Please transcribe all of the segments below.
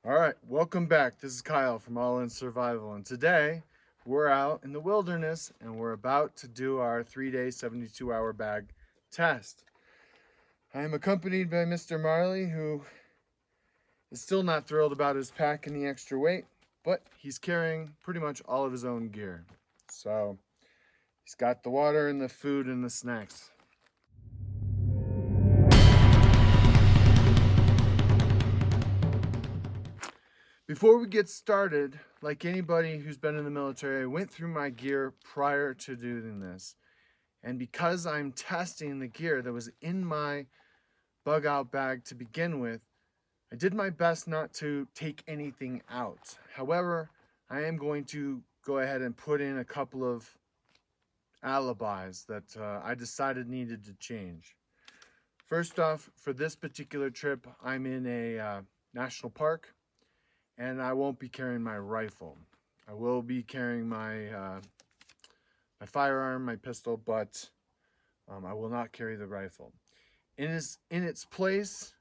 All right, welcome back. This is Kyle from All In Survival, and today we're out in the wilderness and we're about to do our 3-day, 72-hour bag test. I am accompanied by Mr. Marley, who is still not thrilled about his pack and the extra weight, but he's carrying pretty much all of his own gear. So he's got the water and the food and the snacks. Before we get started, like anybody who's been in the military, I went through my gear prior to doing this. And because I'm testing the gear that was in my bug out bag to begin with, I did my best not to take anything out. However, I am going to go ahead and put in a couple of alibis that I decided needed to change. First off, for this particular trip, I'm in a national park, and I won't be carrying my rifle. I will be carrying my firearm, my pistol, but I will not carry the rifle. In its place,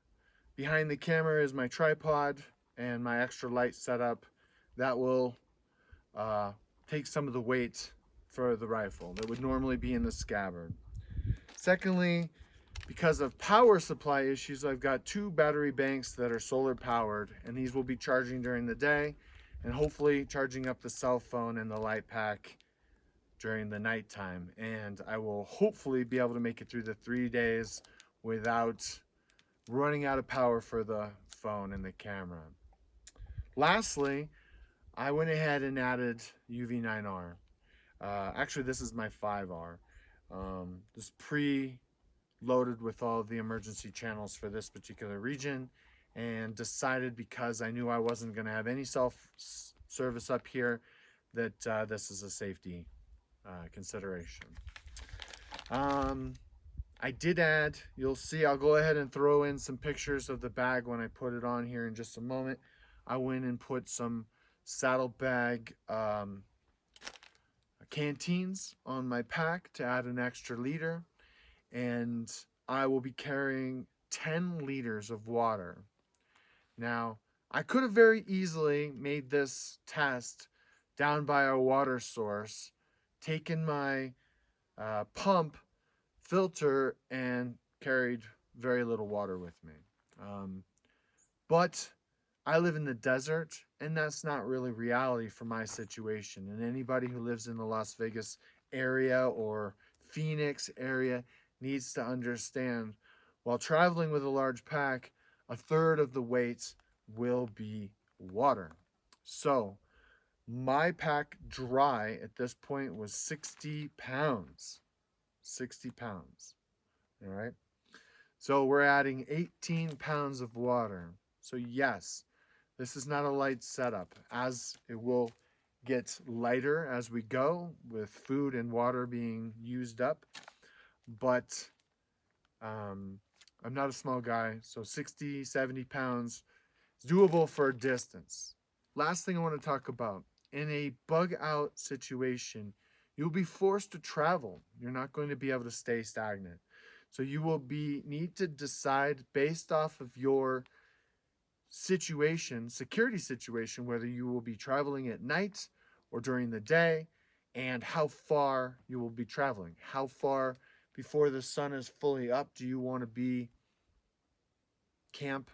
behind the camera, is my tripod and my extra light setup that will take some of the weight for the rifle that would normally be in the scabbard. Secondly, because of power supply issues, I've got 2 battery banks that are solar powered, and these will be charging during the day and hopefully charging up the cell phone and the light pack during the nighttime. And I will hopefully be able to make it through the 3 days without running out of power for the phone and the camera. Lastly, I went ahead and added UV9R. Actually, this is my 5R. This pre-loaded with all of the emergency channels for this particular region, and decided, because I knew I wasn't going to have any self-service up here, that this is a safety consideration. I did add, you'll see, I'll go ahead and throw in some pictures of the bag when I put it on here in just a moment. I went and put some saddlebag canteens on my pack to add an extra liter, and I will be carrying 10 liters of water. Now, I could have very easily made this test down by a water source, taken my pump filter, and carried very little water with me. But I live in the desert, and that's not really reality for my situation. And anybody who lives in the Las Vegas area or Phoenix area needs to understand, while traveling with a large pack, a third of the weight will be water. So my pack dry at this point was 60 pounds. 60 pounds. All right. So we're adding 18 pounds of water. So yes, this is not a light setup, as it will get lighter as we go with food and water being used up. But I'm not a small guy, so 60, 70 pounds is doable for a distance. Last thing I want to talk about, in a bug out situation, you'll be forced to travel. You're not going to be able to stay stagnant. So you will need to decide based off of your situation, security situation, whether you will be traveling at night or during the day, and how far you will be traveling. How far before the sun is fully up do you want to be camp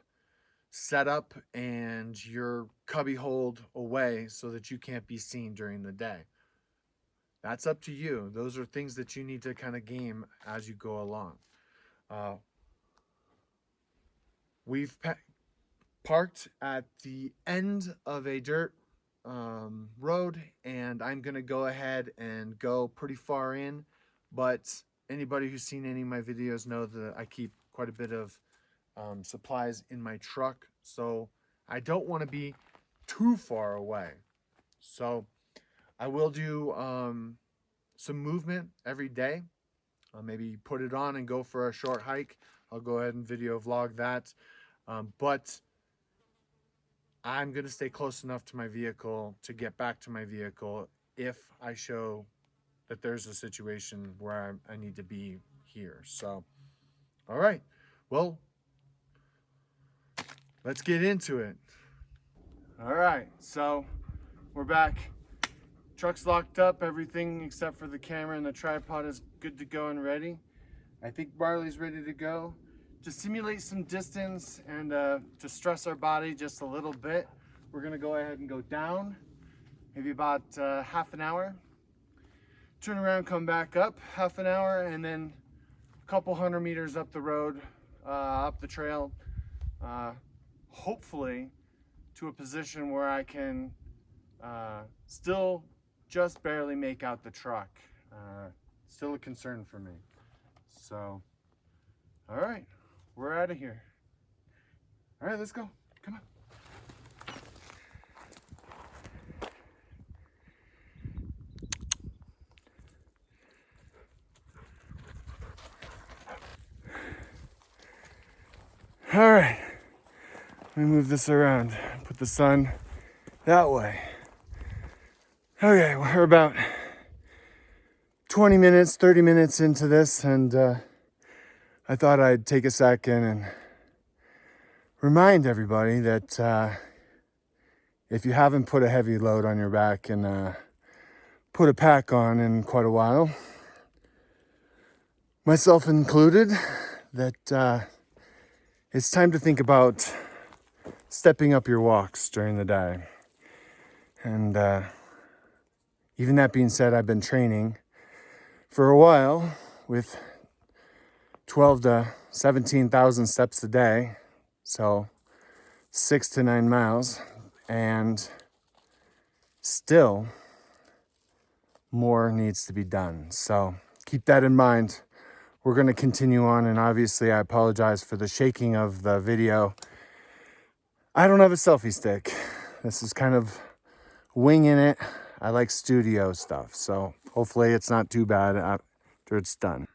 set up and your cubby hold away so that you can't be seen during the day? That's up to you. Those are things that you need to kind of game as you go along. We've parked at the end of a dirt road, and I'm going to go ahead and go pretty far in. But anybody who's seen any of my videos know that I keep quite a bit of supplies in my truck. So I don't want to be too far away. So I will do some movement every day. Maybe put it on and go for a short hike. I'll go ahead and video vlog that. But I'm going to stay close enough to my vehicle to get back to my vehicle if I show that there's a situation where I need to be here. So, all right. Well, let's get into it. All right, so we're back. Truck's locked up, everything except for the camera and the tripod is good to go and ready. I think Barley's ready to go. To simulate some distance and to stress our body just a little bit, we're gonna go ahead and go down, maybe about half an hour. Turn around, come back up half an hour, and then a couple 100 meters up the road, up the trail, hopefully to a position where I can still just barely make out the truck. Still a concern for me. So, all right, we're out of here. All right, let's go. Come on. All right, let me move this around. Put the sun that way. Okay, we're about 20 minutes, 30 minutes into this, and I thought I'd take a second and remind everybody that if you haven't put a heavy load on your back and put a pack on in quite a while, myself included, that it's time to think about stepping up your walks during the day. And even that being said, I've been training for a while with 12 to 17,000 steps a day, so 6 to 9 miles, and still more needs to be done. So keep that in mind. We're going to continue on, and obviously I apologize for the shaking of the video. I don't have a selfie stick. This is kind of winging it. I like studio stuff, so hopefully it's not too bad after it's done.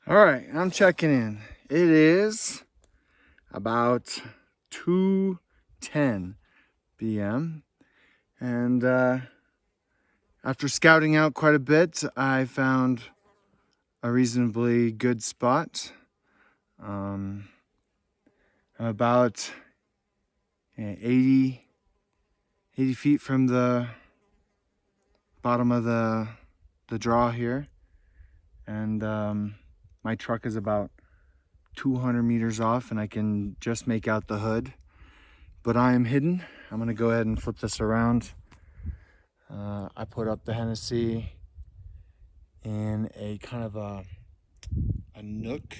All right, I'm checking in. It is about 2:10 p.m. and after scouting out quite a bit, I found a reasonably good spot. I'm about 80 feet from the bottom of the draw here, and my truck is about 200 meters off, and I can just make out the hood, but I am hidden. I'm gonna go ahead and flip this around. I put up the Hennessy in a kind of a nook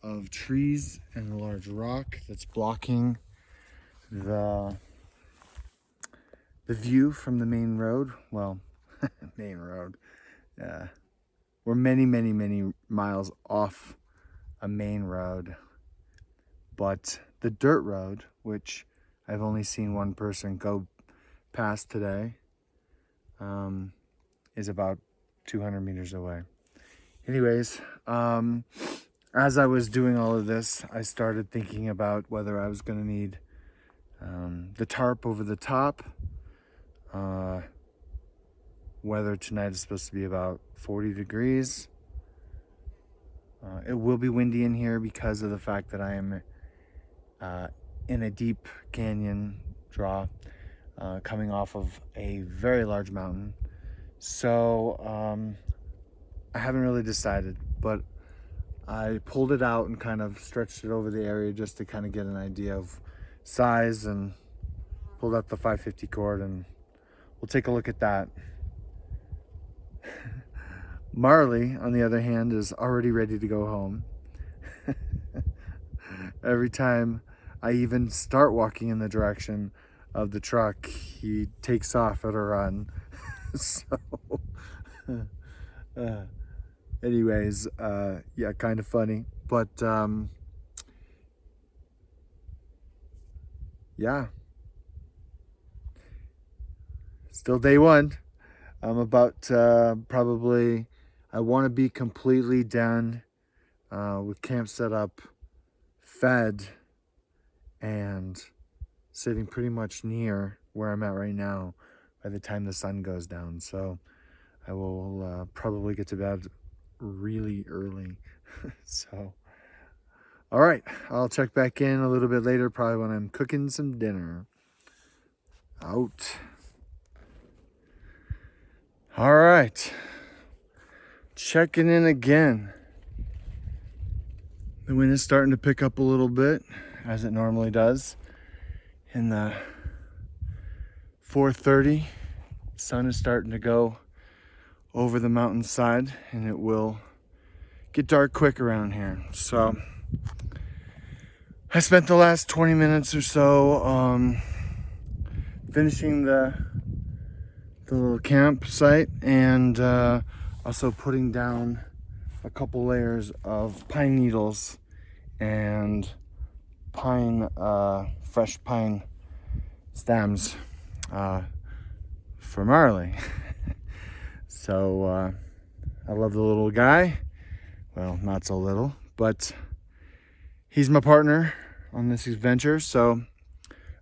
of trees and a large rock that's blocking the view from the main road. Well, main road. We're many miles off a main road, but the dirt road, which I've only seen one person go past today, is about 200 meters away. Anyways, as I was doing all of this, I started thinking about whether I was going to need the tarp over the top. Weather tonight is supposed to be about 40 degrees. It will be windy in here because of the fact that I am in a deep canyon draw, coming off of a very large mountain. So I haven't really decided, but I pulled it out and kind of stretched it over the area just to kind of get an idea of size, and pulled out the 550 cord, and we'll take a look at that. Marley, on the other hand, is already ready to go home. Every time I even start walking in the direction of the truck, he takes off at a run. So, anyways, yeah, kind of funny. But, yeah. Still day one. I'm about probably, I want to be completely done with camp set up, fed, and sitting pretty much near where I'm at right now by the time the sun goes down. So I will probably get to bed really early. So All right, I'll check back in a little bit later, probably when I'm cooking some dinner. Out. All right, checking in again. The wind is starting to pick up a little bit, as it normally does. In the 4:30, sun is starting to go over the mountainside, and it will get dark quick around here. So I spent the last 20 minutes or so finishing the little campsite, and also putting down a couple layers of pine needles and pine, fresh pine stems for Marley. So I love the little guy. Well, not so little, but he's my partner on this adventure, so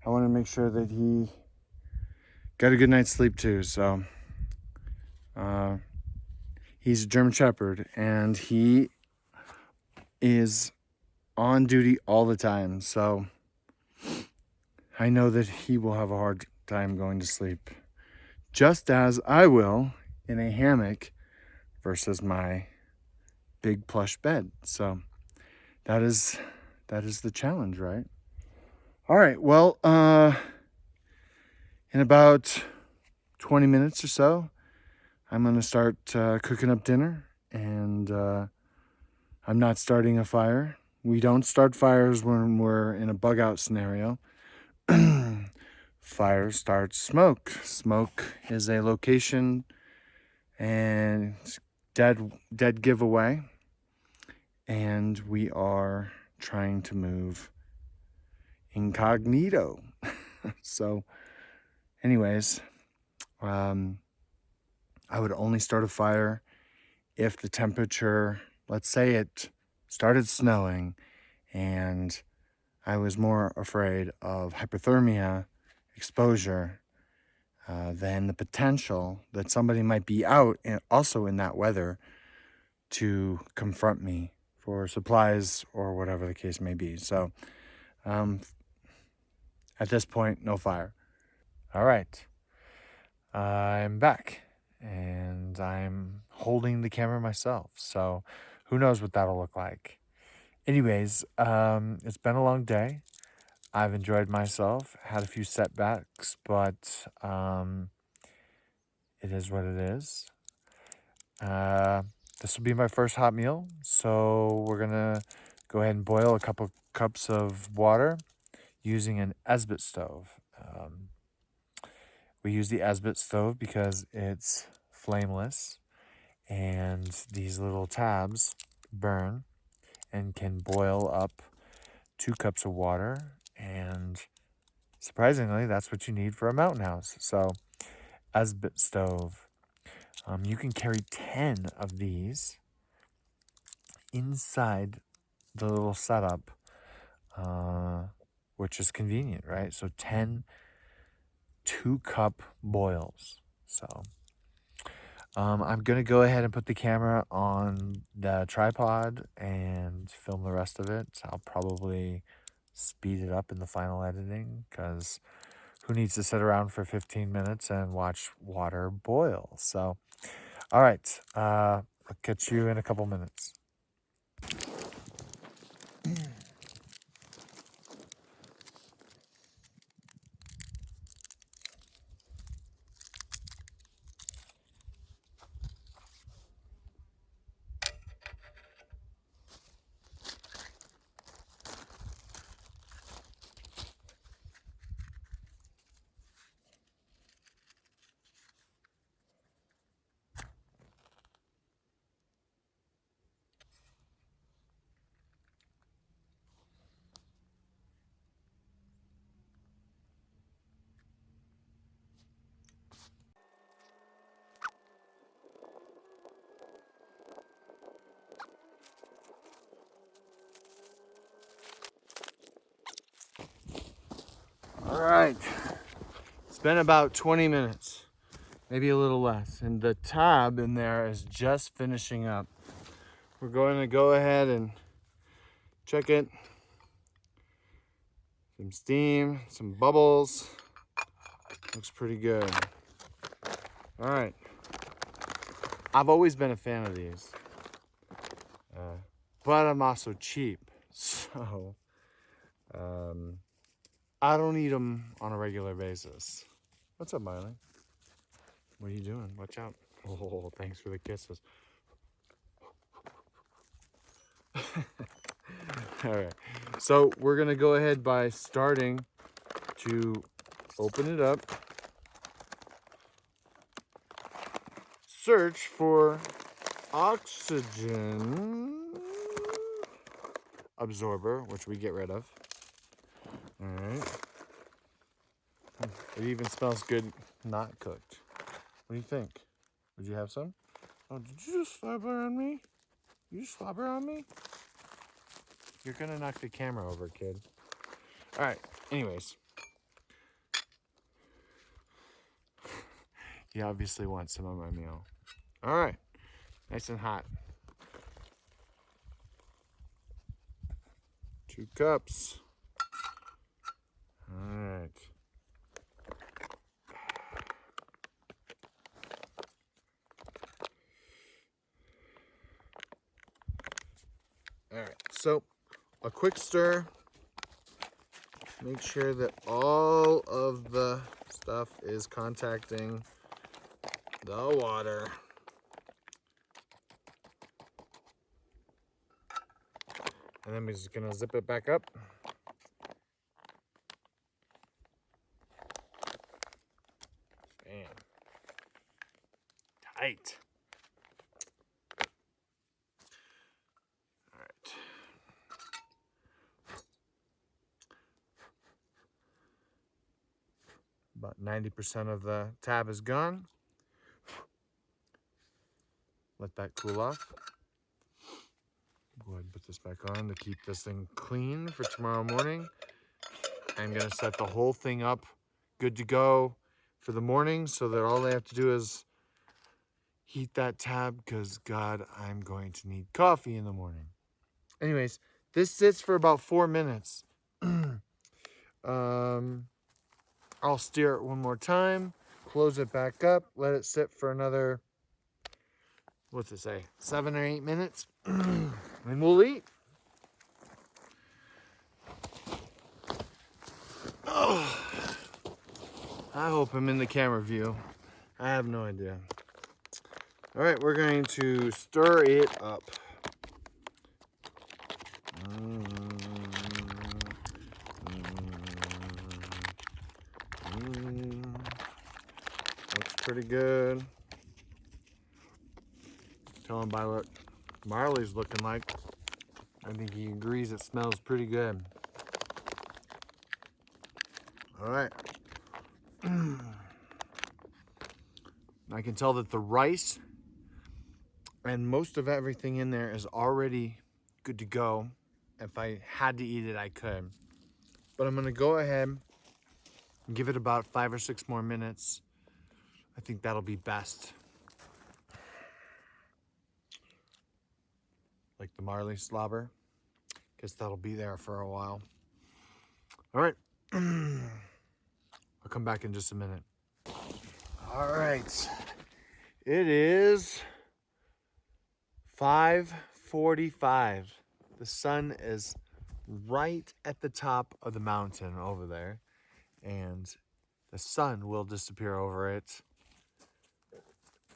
I want to make sure that he got a good night's sleep too. So he's a German Shepherd, and he is on duty all the time, so I know that he will have a hard time going to sleep, just as I will in a hammock versus my big plush bed. So that is the challenge, right? All right, well, in about 20 minutes or so, I'm going to start cooking up dinner, and I'm not starting a fire. We don't start fires when we're in a bug out scenario. Fire starts smoke. Smoke is a location and dead giveaway, and we are trying to move incognito. So anyways, I would only start a fire if the temperature, let's say it started snowing, and I was more afraid of hypothermia exposure than the potential that somebody might be out and also in that weather to confront me for supplies or whatever the case may be. So at this point, no fire. All right, I'm back, and I'm holding the camera myself, so who knows what that'll look like. Anyways, it's been a long day. I've enjoyed myself, had a few setbacks, but it is what it is. This will be my first hot meal, so we're gonna go ahead and boil a couple cups of water using an Esbit stove. We use the Esbit stove because it's flameless, and these little tabs burn and can boil up 2 cups of water, and surprisingly, that's what you need for a mountain house. So, Esbit stove. You can carry 10 of these inside the little setup, which is convenient, right? So 10 2-cup boils. So I'm going to go ahead and put the camera on the tripod and film the rest of it. I'll probably speed it up in the final editing, because who needs to sit around for 15 minutes and watch water boil? So, all right, I'll catch you in a couple minutes. All right, it's been about 20 minutes, maybe a little less, and the tab in there is just finishing up. We're going to go ahead and Check it. Some steam, some bubbles. Looks pretty good. All right. I've always been a fan of these, but I'm also cheap, so I don't eat them on a regular basis. What's up, Miley? What are you doing? Watch out. Oh, thanks for the kisses. All right, so we're gonna go ahead by starting to open it up. Search for oxygen absorber, which we get rid of. All right. It even smells good not cooked. What do you think? Would you have some? Oh, did you just slobber on me? You just slobber on me? You're gonna knock the camera over, kid. All right, anyways. He obviously wants some of my meal. All right, nice and hot. 2 cups. All right. All right, so a quick stir. Make sure that all of the stuff is contacting the water. And then we're just gonna zip it back up. Bam. Tight. All right. About 90% of the tab is gone. Let that cool off. Go ahead and put this back on to keep this thing clean for tomorrow morning. I'm gonna set the whole thing up good to go for the morning so that all they have to do is heat that tab, because God, I'm going to need coffee in the morning. Anyways, this sits for about 4 minutes. I'll stir it one more time, close it back up, let it sit for another, what's it say, 7 or 8 minutes, and we'll eat. Oh, I hope I'm in the camera view. I have no idea. All right, we're going to stir it up. Looks pretty good. Tell him by what Marley's looking like. I think he agrees it smells pretty good. All right. I can tell that the rice and most of everything in there is already good to go. If I had to eat it, I could. But I'm gonna go ahead and give it about 5 or 6 more minutes. I think that'll be best. Like the Marley slobber. Guess that'll be there for a while. All right. I'll come back in just a minute. All right. It is 5:45. The sun is right at the top of the mountain over there, and the sun will disappear over it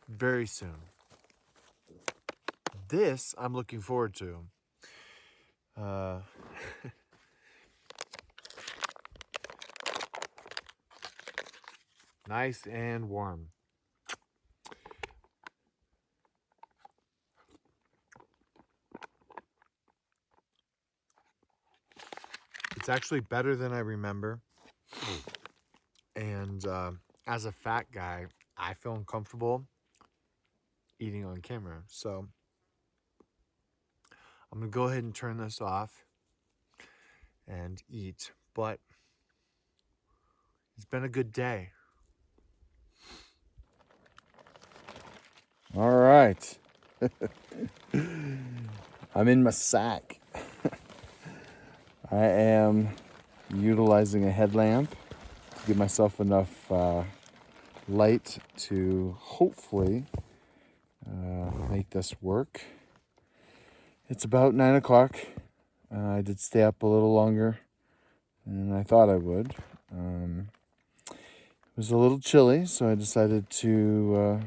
very soon. This I'm looking forward to. Nice and warm. It's actually better than I remember. And as a fat guy, I feel uncomfortable eating on camera. So I'm gonna go ahead and turn this off and eat. But it's been a good day. All right. I'm in my sack. I am utilizing a headlamp to give myself enough light to hopefully make this work. It's about 9 o'clock. I did stay up a little longer than I thought I would. It was a little chilly, so I decided to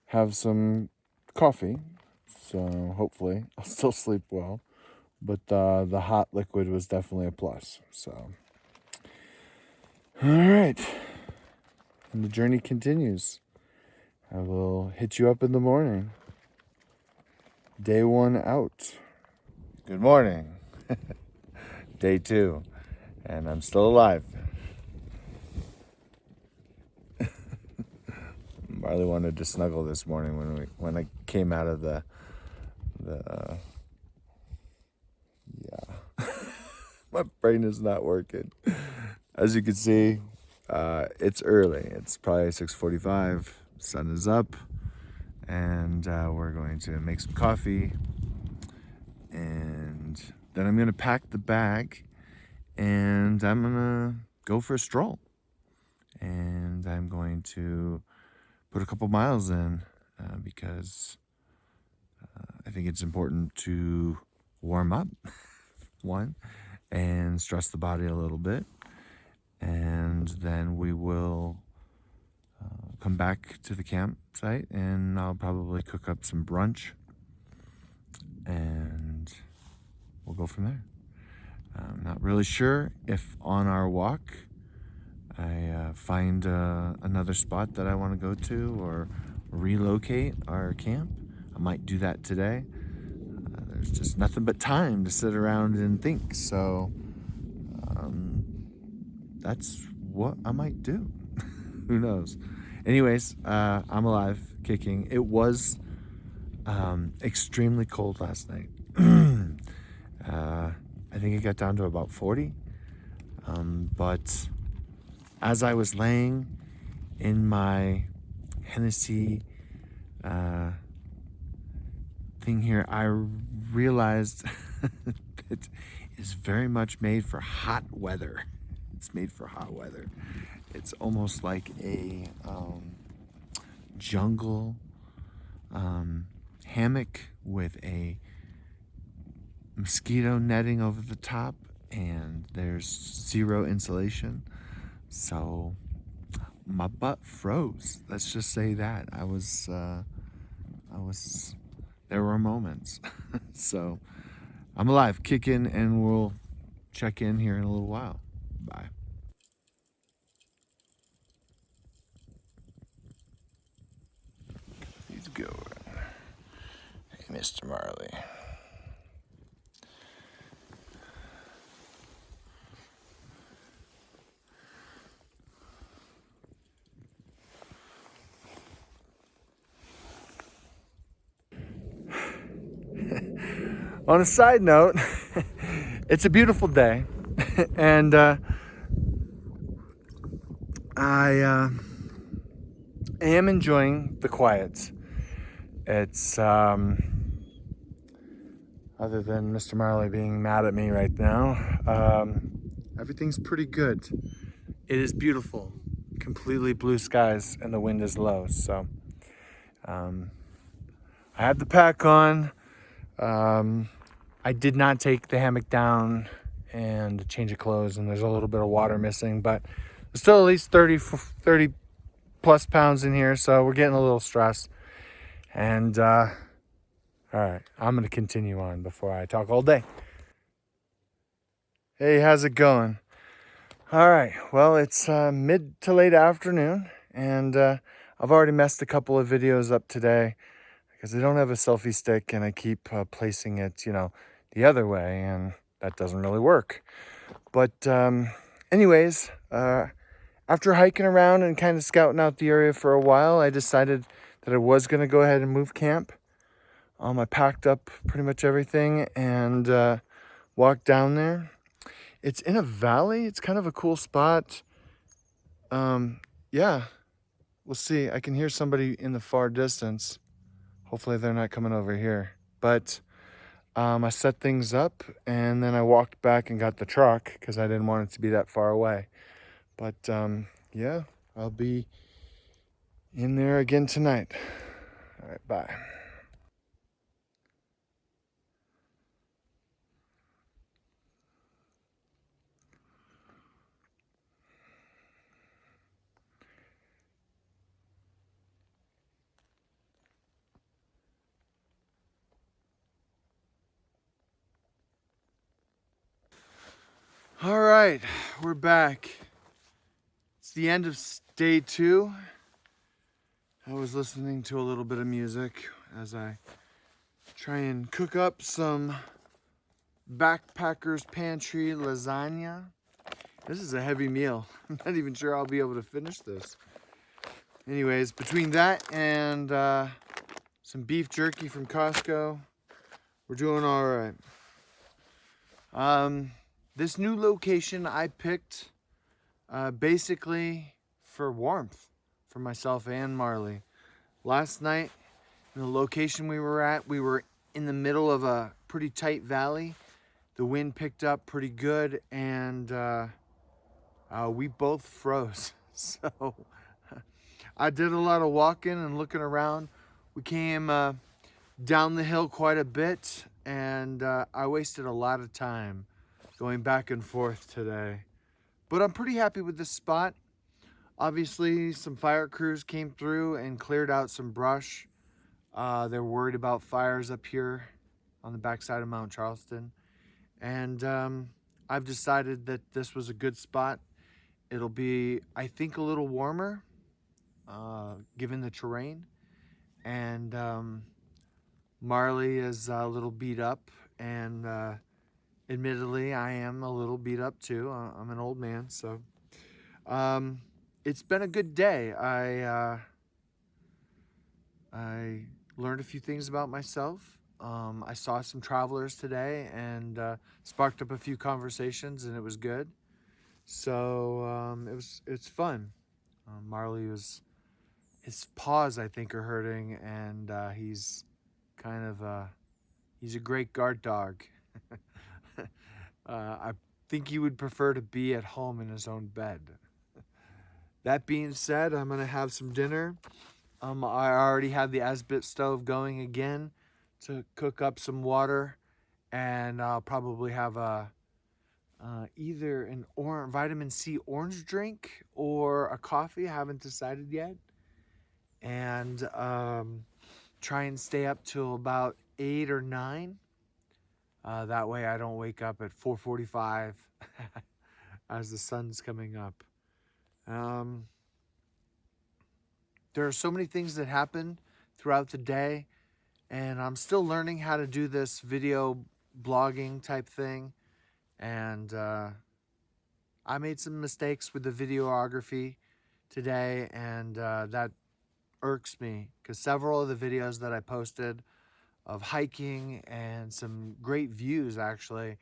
have some coffee. So hopefully I'll still sleep well. But the hot liquid was definitely a plus. So, all right. And the journey continues. I will hit you up in the morning. Day 1 out. Good morning. Day 2. And I'm still alive. Marley wanted to snuggle this morning when I came out of the my brain is not working. As you can see, it's early. It's probably 6:45. Sun is up, and we're going to make some coffee, and then I'm gonna pack the bag, and I'm gonna go for a stroll, and I'm going to put a couple miles in because I think it's important to warm up, one, and stress the body a little bit. And then we will come back to the campsite, and I'll probably cook up some brunch, and we'll go from there. I'm not really sure if on our walk I find another spot that I want to go to or relocate our camp. I might do that today. There's just nothing but time to sit around and think. So that's what I might do. Who knows? Anyways, I'm alive, kicking. It was extremely cold last night. I think it got down to about 40. But as I was laying in my Hennessy thing here, I realized it is very much made for hot weather. It's made for hot weather. It's almost like a jungle hammock with a mosquito netting over the top, and there's zero insulation. So my butt froze. Let's just say that. I was there were moments. So I'm alive, kicking, and we'll check in here in a little while. Bye. He's going. Hey, Mr. Marley. On a side note, it's a beautiful day, and I am enjoying the quiet. It's other than Mr. Marley being mad at me right now, everything's pretty good. It is beautiful, completely blue skies, and the wind is low. So I have the pack on. I did not take the hammock down and change of clothes, and there's a little bit of water missing, but there's still at least 30 plus pounds in here, so we're getting a little stressed. And all right, I'm gonna continue on before I talk all day. Hey, how's it going? All right, well, it's mid to late afternoon, and I've already messed a couple of videos up today because I don't have a selfie stick, and I keep placing it, the other way, and that doesn't really work. But anyways, after hiking around and kind of scouting out the area for a while, I decided that I was going to go ahead and move camp. I packed up pretty much everything and walked down there. It's in a valley. It's kind of a cool spot. Yeah, we'll see. I can hear somebody in the far distance. Hopefully they're not coming over here. But I set things up and then I walked back and got the truck because I didn't want it to be that far away. But yeah, I'll be in there again tonight. All right, bye. All right, we're back. It's the end of day 2. I was listening to a little bit of music as I try and cook up some Backpackers Pantry lasagna. This is a heavy meal. I'm not even sure I'll be able to finish this. Anyways, between that and some beef jerky from Costco, we're doing all right. This new location I picked basically for warmth for myself and Marley. Last night, in the location we were at, we were in the middle of a pretty tight valley. The wind picked up pretty good, and we both froze. So I did a lot of walking and looking around. We came down the hill quite a bit, and I wasted a lot of time going back and forth today. But I'm pretty happy with this spot. Obviously, some fire crews came through and cleared out some brush. They're worried about fires up here on the backside of Mount Charleston. And I've decided that this was a good spot. It'll be, I think, a little warmer given the terrain. And Marley is a little beat up. And admittedly, I am a little beat up too. I'm an old man, so it's been a good day. I learned a few things about myself. I saw some travelers today and sparked up a few conversations, and it was good. So it's fun. Marley was, his paws I think are hurting, and he's kind of he's a great guard dog. I think he would prefer to be at home in his own bed. That being said, I'm gonna have some dinner. I already have the Asbit stove going again to cook up some water, and I'll probably have a either an vitamin C orange drink or a coffee. I haven't decided yet, and try and stay up till about 8 or 9. That way I don't wake up at 4:45 as the sun's coming up. There are so many things that happen throughout the day, and I'm still learning how to do this video blogging type thing. And I made some mistakes with the videography today, and that irks me because several of the videos that I posted of hiking and some great views actually,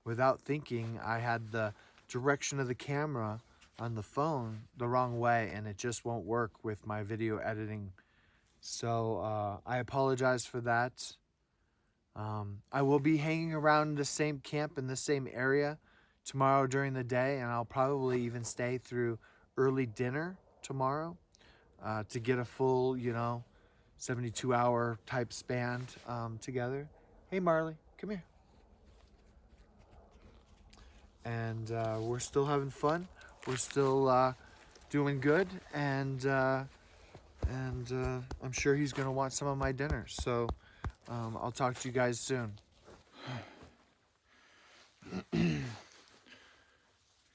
without thinking, I had the direction of the camera on the phone the wrong way, and it just won't work with my video editing. So I apologize for that. I will be hanging around the same camp in the same area tomorrow during the day, and I'll probably even stay through early dinner tomorrow to get a full, 72-hour type span together. Hey, Marley, come here. And we're still having fun. We're still doing good, and I'm sure he's gonna want some of my dinner. So I'll talk to you guys soon. Good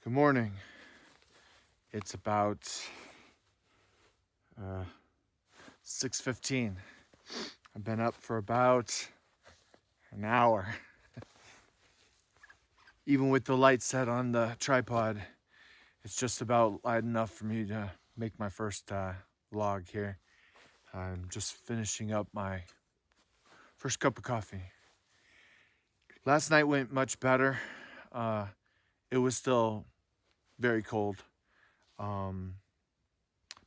morning. It's about 6:15. I've been up for about an hour. Even with the light set on the tripod, it's just about light enough for me to make my first vlog here. I'm just finishing up my first cup of coffee. Last night went much better. It was still very cold, but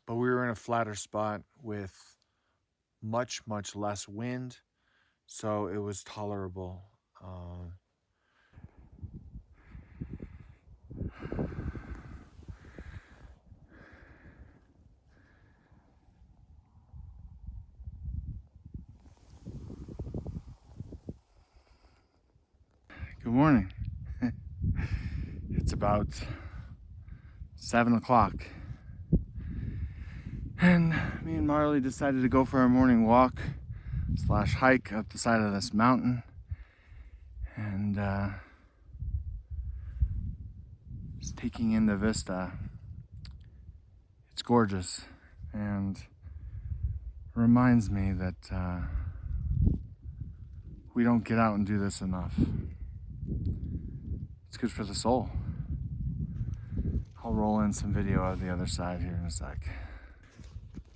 we were in a flatter spot with much less wind. so it was tolerable. Good morning. It's about 7 o'clock. And me and Marley decided to go for our morning walk / hike up the side of this mountain. And just taking in the vista. It's gorgeous and reminds me that we don't get out and do this enough. It's good for the soul. I'll roll in some video of the other side here in a sec.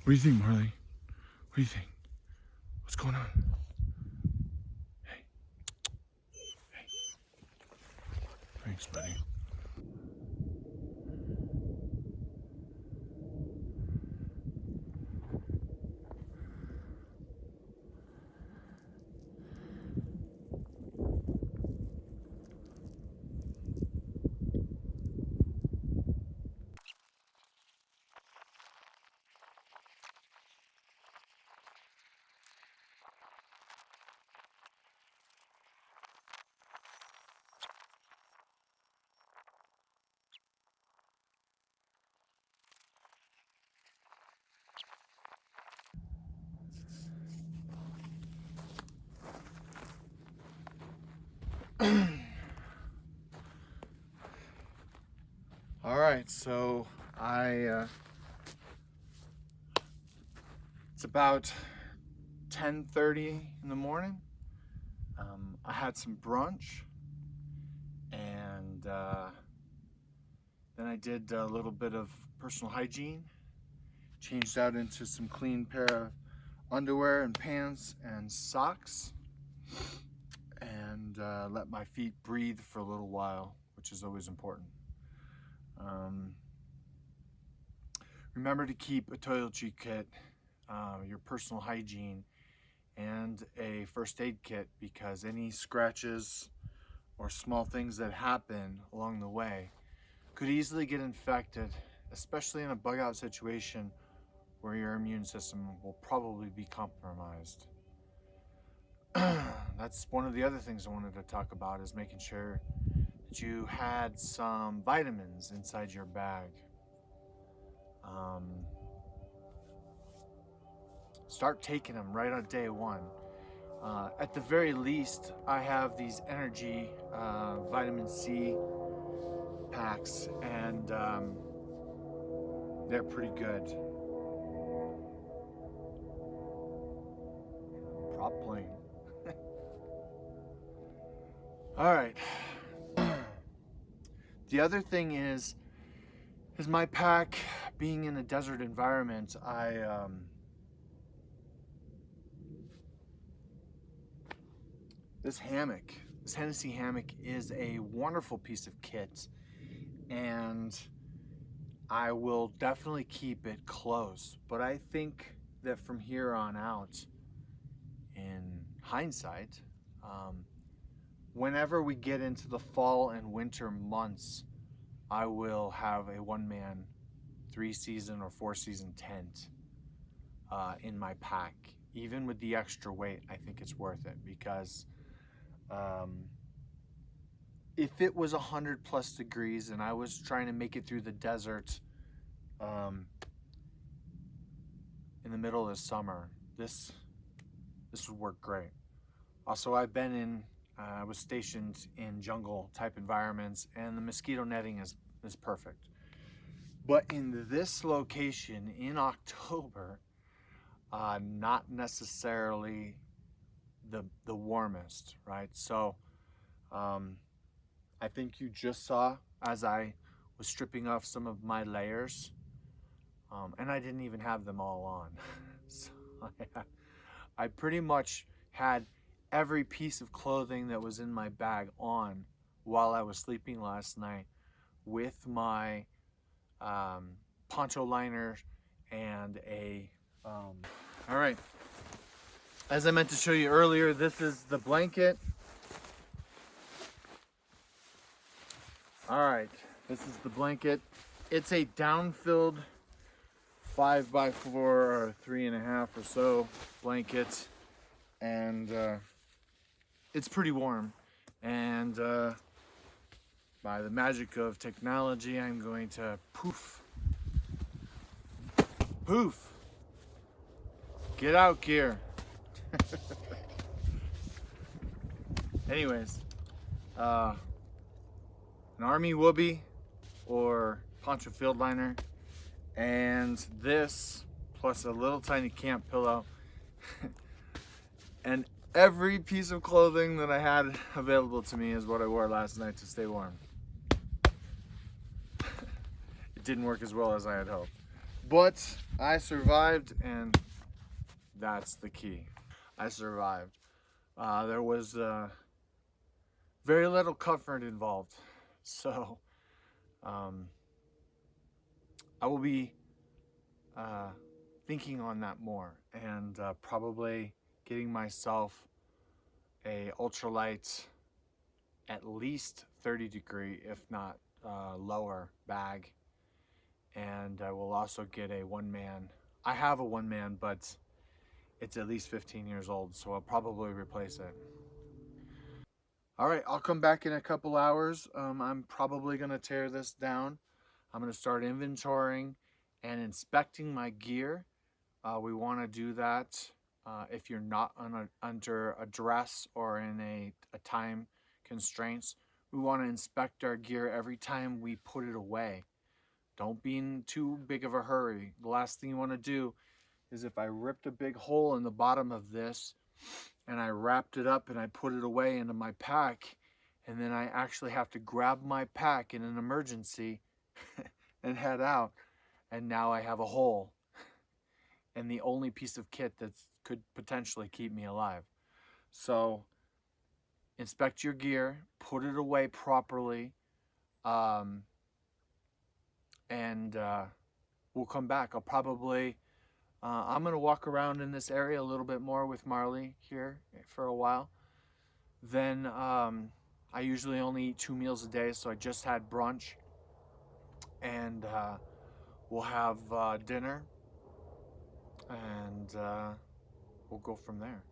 What do you think, Marley? What do you think? What's going on? Hey. Hey. Thanks, buddy. All right, so it's about 10:30 in the morning. I had some brunch, and then I did a little bit of personal hygiene, changed out into some clean pair of underwear and pants and socks, and let my feet breathe for a little while, which is always important. Remember to keep a toiletry kit, your personal hygiene, and a first aid kit, because any scratches or small things that happen along the way could easily get infected, especially in a bug out situation where your immune system will probably be compromised. That's one of the other things I wanted to talk about, is making sure that you had some vitamins inside your bag. Start taking them right on day one. At the very least, I have these energy vitamin C packs, and they're pretty good. Prop plane. All right. The other thing is my pack being in a desert environment. This hammock, this Hennessy hammock, is a wonderful piece of kit, and I will definitely keep it close. But I think that from here on out, in hindsight, whenever we get into the fall and winter months, I will have a one-man 3-season or 4-season tent in my pack. Even with the extra weight, I think it's worth it, because if it was 100+ degrees and I was trying to make it through the desert in the middle of the summer, this would work great. Also, I was stationed in jungle type environments, and the mosquito netting is perfect. But in this location in October, not necessarily the warmest, right? So I think you just saw as I was stripping off some of my layers, and I didn't even have them all on. So I pretty much had every piece of clothing that was in my bag on while I was sleeping last night, with my poncho liner and a all right, As I meant to show you earlier, this is the blanket. All right, this is the blanket. It's a down-filled 5x4 or 3.5 or so blanket, and it's pretty warm. And by the magic of technology, I'm going to poof, get out, gear. Anyways, an army whoopee or poncho field liner, and this plus a little tiny camp pillow and every piece of clothing that I had available to me is what I wore last night to stay warm. It didn't work as well as I had hoped, but I survived, and that's the key. I survived. There was very little comfort involved, so I will be thinking on that more, and probably getting myself a ultralight, at least 30 degree, if not lower bag. And I will also get a one-man. I have a one-man, but it's at least 15 years old, so I'll probably replace it. All right, I'll come back in a couple hours. I'm probably gonna tear this down. I'm gonna start inventorying and inspecting my gear. We wanna do that if you're not under a dress or in a time constraints. We wanna inspect our gear every time we put it away. Don't be in too big of a hurry. The last thing you wanna do is if I ripped a big hole in the bottom of this and I wrapped it up and I put it away into my pack, and then I actually have to grab my pack in an emergency and head out, and now I have a hole and the only piece of kit that could potentially keep me alive. So inspect your gear, put it away properly, and we'll come back. I'm gonna walk around in this area a little bit more with Marley here for a while. Then I usually only eat 2 meals a day, so I just had brunch, and we'll have dinner, and we'll go from there.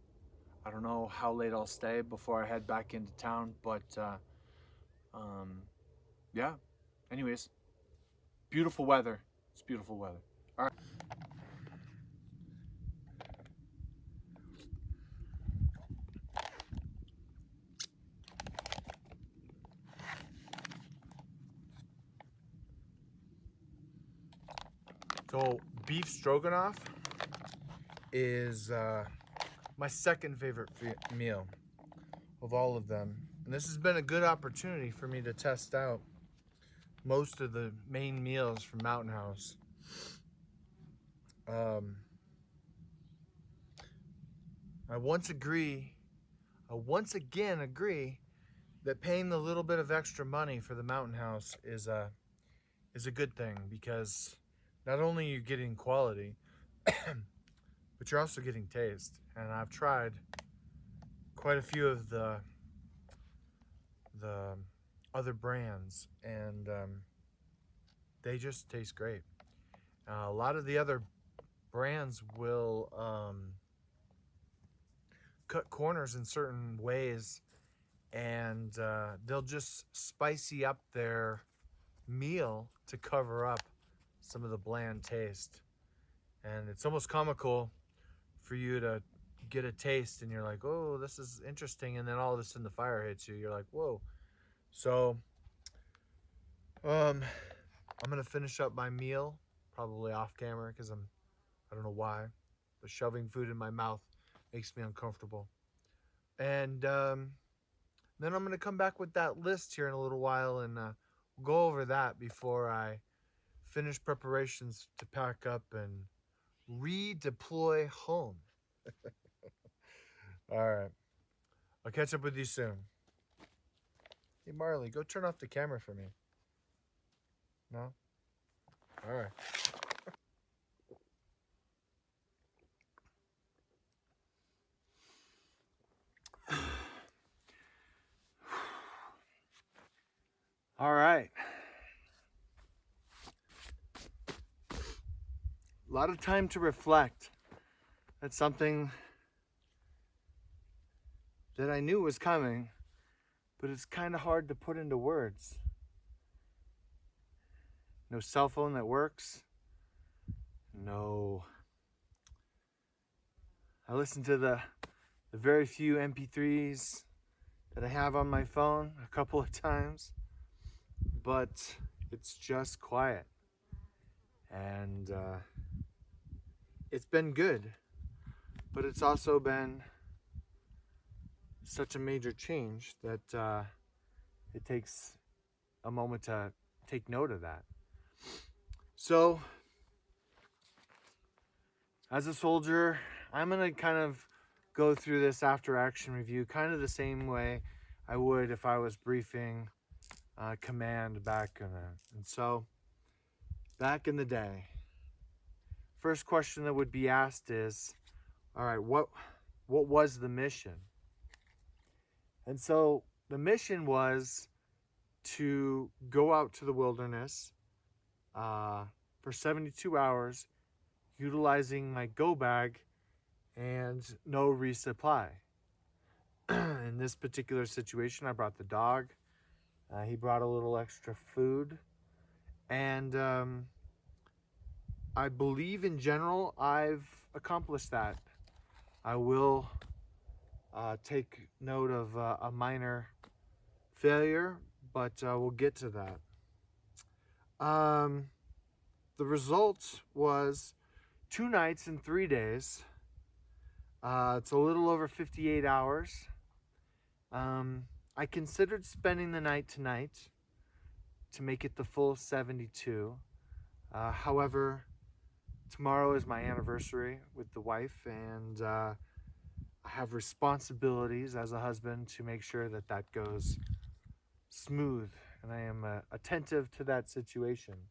I don't know how late I'll stay before I head back into town, but yeah. Anyways, beautiful weather. It's beautiful weather. All right. So beef stroganoff is my second favorite meal of all of them. And this has been a good opportunity for me to test out most of the main meals from Mountain House. I once again agree that paying the little bit of extra money for the Mountain House is a good thing, because not only are you getting quality, but you're also getting taste. And I've tried quite a few of the other brands, and they just taste great. A lot of the other brands will cut corners in certain ways, and they'll just spicy up their meal to cover up some of the bland taste. And it's almost comical for you to get a taste and you're like, oh, this is interesting, and then all of a sudden the fire hits you. You're like, whoa. So I'm gonna finish up my meal, probably off camera, because I don't know why, but shoving food in my mouth makes me uncomfortable. And then I'm gonna come back with that list here in a little while, and we'll go over that before I finish preparations to pack up and redeploy home. All right, I'll catch up with you soon. Hey Marley, go turn off the camera for me. No? All right. right. A lot of time to reflect. That's something that I knew was coming, but it's kind of hard to put into words. No cell phone that works. No. I listen to the very few MP3s that I have on my phone a couple of times, but it's just quiet. And it's been good, but it's also been such a major change that it takes a moment to take note of that. So, as a soldier, I'm going to kind of go through this after action review kind of the same way I would if I was briefing command back and so back in the day, first question that would be asked is, all right, what was the mission? And so the mission was to go out to the wilderness for 72 hours utilizing my go bag and no resupply. In this particular situation, I brought the dog. He brought a little extra food. And I believe in general I've accomplished that. I will take note of a minor failure, but we'll get to that. The result was 2 nights and 3 days. It's a little over 58 hours. I considered spending the night tonight to make it the full 72. However, tomorrow is my anniversary with the wife, and I have responsibilities as a husband to make sure that that goes smooth, and I am attentive to that situation.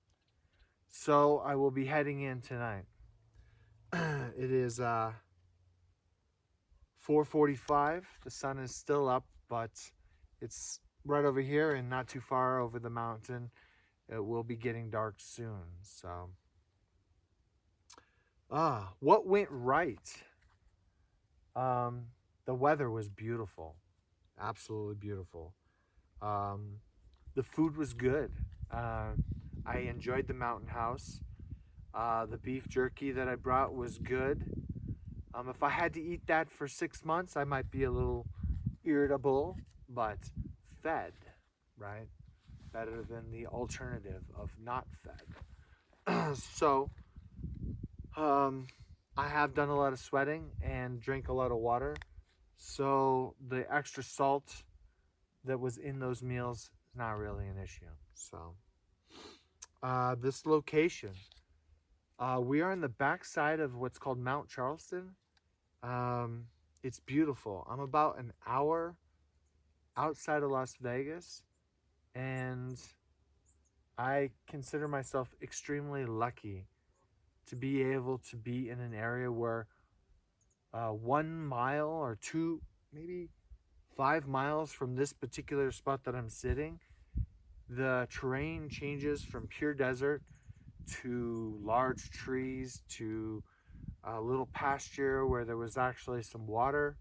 So I will be heading in tonight. It is 4:45. The sun is still up, but it's right over here and not too far over the mountain. It will be getting dark soon. So, what went right? The weather was beautiful, absolutely beautiful. The food was good. I enjoyed the mountain house. The beef jerky that I brought was good. If I had to eat that for 6 months, I might be a little irritable, but fed, right? Better than the alternative of not fed. So, I have done a lot of sweating and drank a lot of water. So the extra salt that was in those meals is not really an issue. So, this location, we are on the backside of what's called Mount Charleston. It's beautiful. I'm about an hour outside of Las Vegas, and I consider myself extremely lucky to be able to be in an area where 1 mile or 2, maybe 5 miles from this particular spot that I'm sitting, the terrain changes from pure desert to large trees to a little pasture where there was actually some water,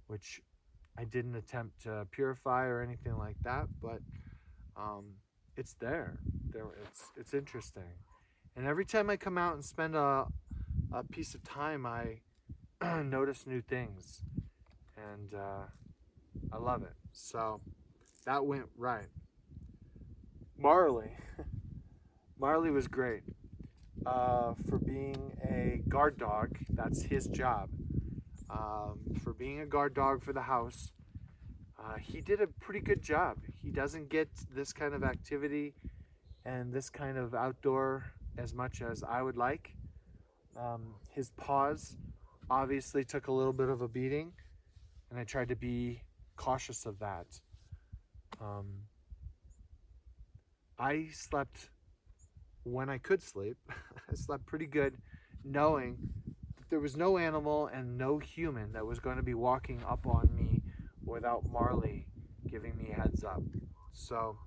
which I didn't attempt to purify or anything like that, but it's there. It's interesting. And every time I come out and spend a piece of time, I notice new things, and I love it. So that went right. Marley was great. For being a guard dog, that's his job. For being a guard dog for the house, he did a pretty good job. He doesn't get this kind of activity and this kind of outdoor as much as I would like. His paws obviously took a little bit of a beating, and I tried to be cautious of that. I slept when I could sleep. I slept pretty good, knowing that there was no animal and no human that was going to be walking up on me without Marley giving me a heads up. So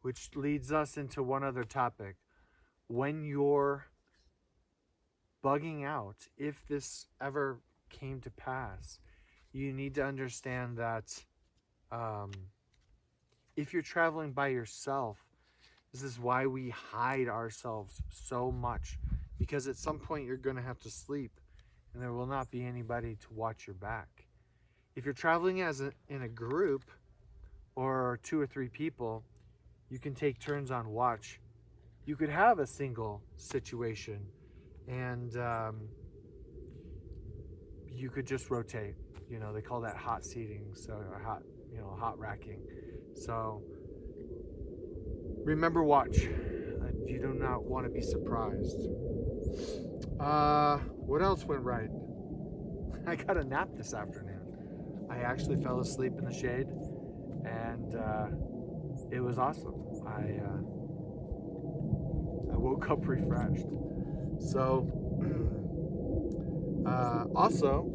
which leads us into one other topic. When you're bugging out, if this ever came to pass, you need to understand that if you're traveling by yourself, this is why we hide ourselves so much, because at some point you're going to have to sleep and there will not be anybody to watch your back. If you're traveling in a group or 2 or 3 people, you can take turns on watch. You could have a single situation and you could just rotate. You know, they call that hot seating, so hot racking. So remember, watch. You do not want to be surprised. What else went right? I got a nap this afternoon. I actually fell asleep in the shade, and it was awesome. I woke up refreshed. So, also,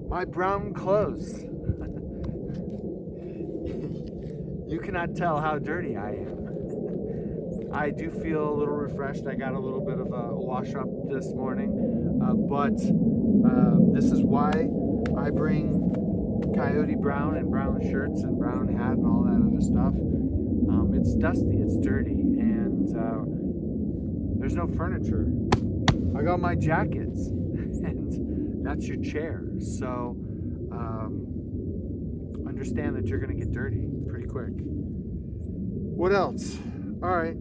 my brown clothes. You cannot tell how dirty I am. I do feel a little refreshed. I got a little bit of a wash up this morning, but this is why I bring coyote brown and brown shirts and brown hat and all that other stuff. It's dusty, it's dirty, and there's no furniture. I got my jackets, and that's your chair. So understand that you're going to get dirty pretty quick. What else? All right.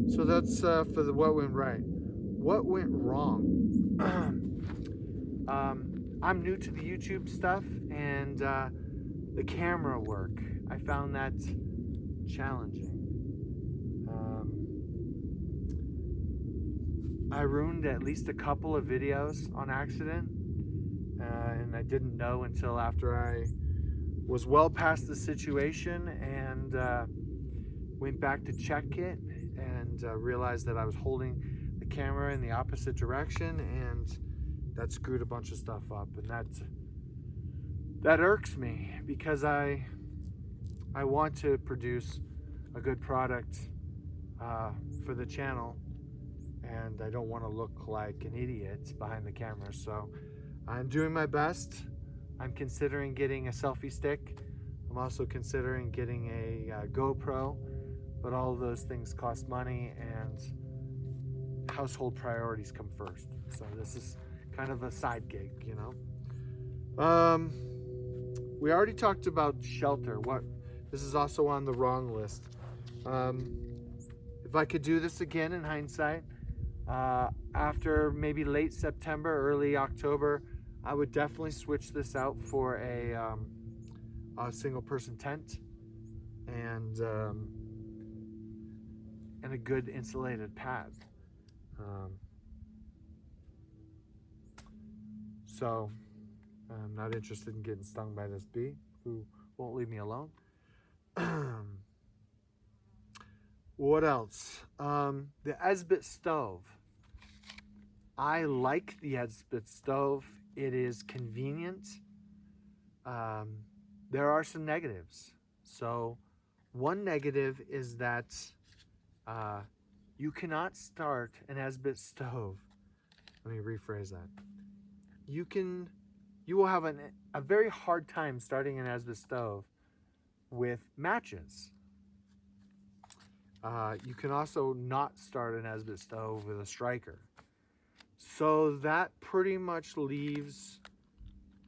So that's for the what went right. What went wrong? I'm new to the YouTube stuff and the camera work. I found that challenging. I ruined at least a couple of videos on accident, and I didn't know until after I was well past the situation and went back to check it and realized that I was holding the camera in the opposite direction, and that screwed a bunch of stuff up, and that irks me because I want to produce a good product for the channel, and I don't want to look like an idiot behind the camera. So I'm doing my best. I'm considering getting a selfie stick. I'm also considering getting a GoPro, but all of those things cost money and household priorities come first. So this is kind of a side gig, you know. We already talked about shelter. This is also on the wrong list. If I could do this again in hindsight, after maybe late September, early October, I would definitely switch this out for a single person tent and a good insulated pad. So I'm not interested in getting stung by this bee who won't leave me alone. What else? The Esbit stove. I like the Esbit stove. It is convenient. There are some negatives. So one negative is that you cannot start an Esbit stove. Let me rephrase that. You will have a very hard time starting an Esbit stove with matches. You can also not start an Esbit stove with a striker. So that pretty much leaves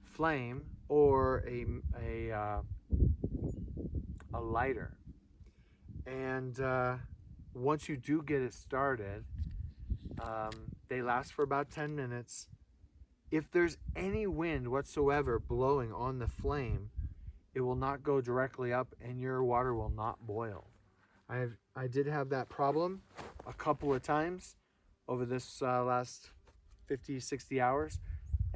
flame or a lighter. And once you do get it started, they last for about 10 minutes. If there's any wind whatsoever blowing on the flame, it will not go directly up and your water will not boil. I did have that problem a couple of times over this last 50, 60 hours,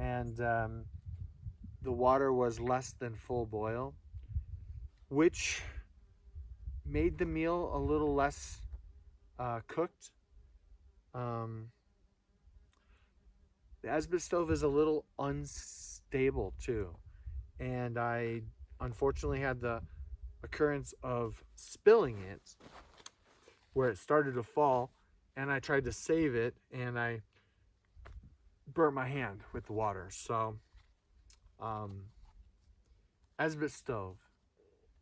and the water was less than full boil, which made the meal a little less cooked. The Esbit stove is a little unstable too, and I unfortunately had the occurrence of spilling it where it started to fall, and I tried to save it, and I burnt my hand with the water. So, Esbit stove.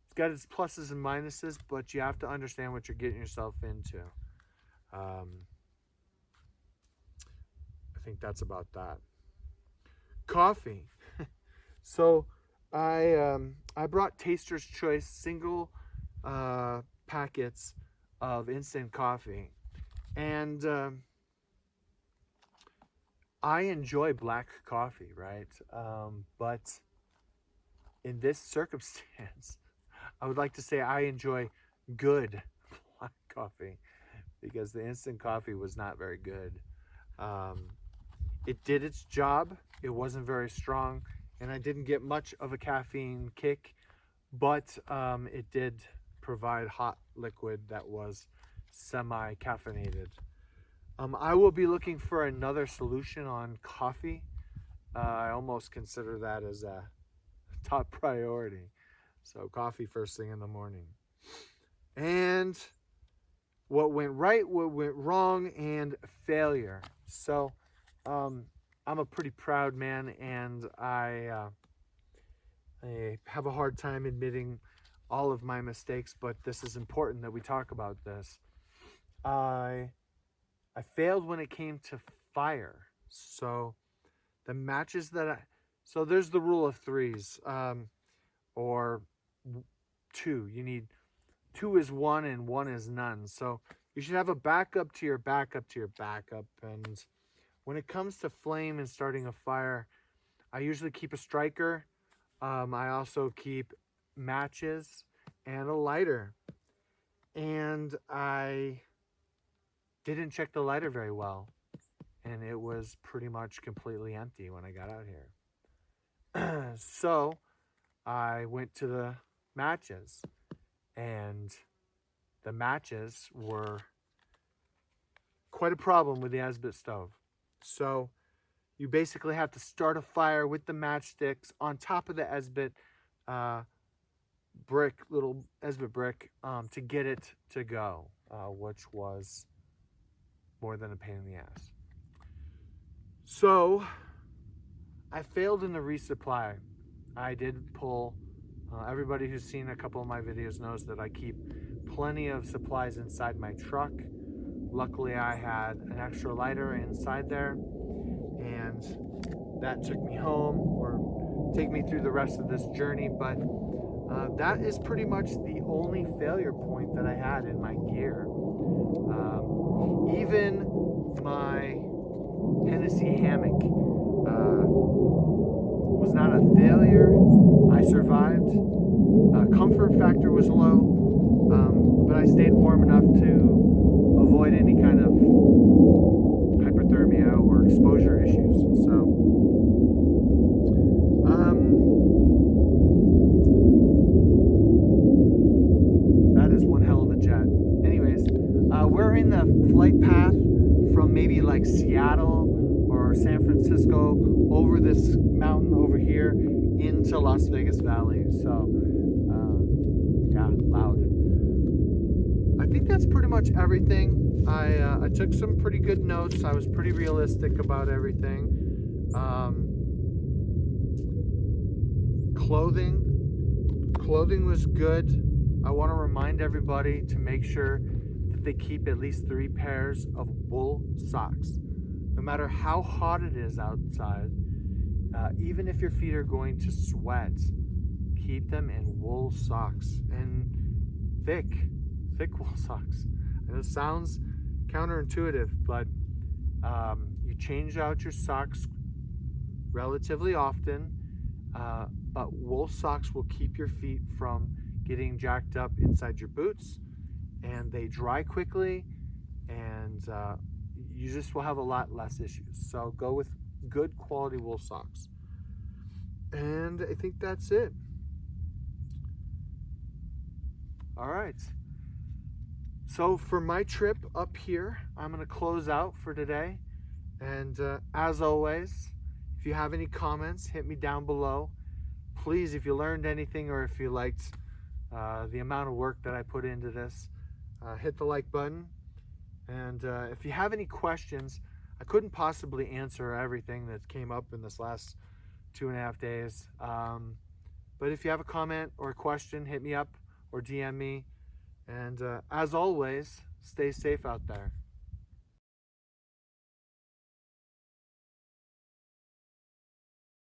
It's got its pluses and minuses, but you have to understand what you're getting yourself into. I think that's about that. Coffee. So I brought Taster's Choice single packets of instant coffee, and I enjoy black coffee, right? But in this circumstance, I would like to say I enjoy good black coffee, because the instant coffee was not very good. It did its job. It wasn't very strong, and I didn't get much of a caffeine kick, but it did provide hot liquid that was semi-caffeinated. I will be looking for another solution on coffee. I almost consider that as a top priority. So coffee first thing in the morning. And what went right, what went wrong, and failure. So I'm a pretty proud man, and I have a hard time admitting all of my mistakes, but this is important that we talk about this. I failed when it came to fire. So the matches so there's the rule of threes, or two. You need two is one and one is none. So you should have a backup to your backup to your backup. And when it comes to flame and starting a fire, I usually keep a striker. I also keep matches and a lighter. And I didn't check the lighter very well, and it was pretty much completely empty when I got out here. So I went to the matches, and the matches were quite a problem with the Esbit stove. So you basically have to start a fire with the matchsticks on top of the Esbit brick, little Esbit brick, to get it to go, which was more than a pain in the ass. So I failed in the resupply. I did pull, everybody who's seen a couple of my videos knows that I keep plenty of supplies inside my truck. Luckily, I had an extra lighter inside there, and that took me home, or take me through the rest of this journey. But that is pretty much the only failure point that I had in my gear. Even my Hennessy hammock was not a failure. I survived. Comfort factor was low, but I stayed warm enough to avoid any kind of hypothermia or exposure issues. So that is one hell of a jet. Anyways, we're in the flight path from maybe like Seattle or San Francisco over this mountain over here into Las Vegas Valley. So yeah, loud. I think that's pretty much everything. I took some pretty good notes. I was pretty realistic about everything. Clothing was good. I want to remind everybody to make sure that they keep at least 3 pairs of wool socks. No matter how hot it is outside, even if your feet are going to sweat, keep them in wool socks, and thick wool socks. And it sounds counterintuitive, but you change out your socks relatively often, but wool socks will keep your feet from getting jacked up inside your boots, and they dry quickly, and you just will have a lot less issues. So go with good quality wool socks. And I think that's it. All right. So for my trip up here, I'm going to close out for today. And as always, if you have any comments, hit me down below. Please, if you learned anything or if you liked the amount of work that I put into this, hit the like button. And if you have any questions, I couldn't possibly answer everything that came up in this last 2.5 days. But if you have a comment or a question, hit me up or DM me. And as always, stay safe out there.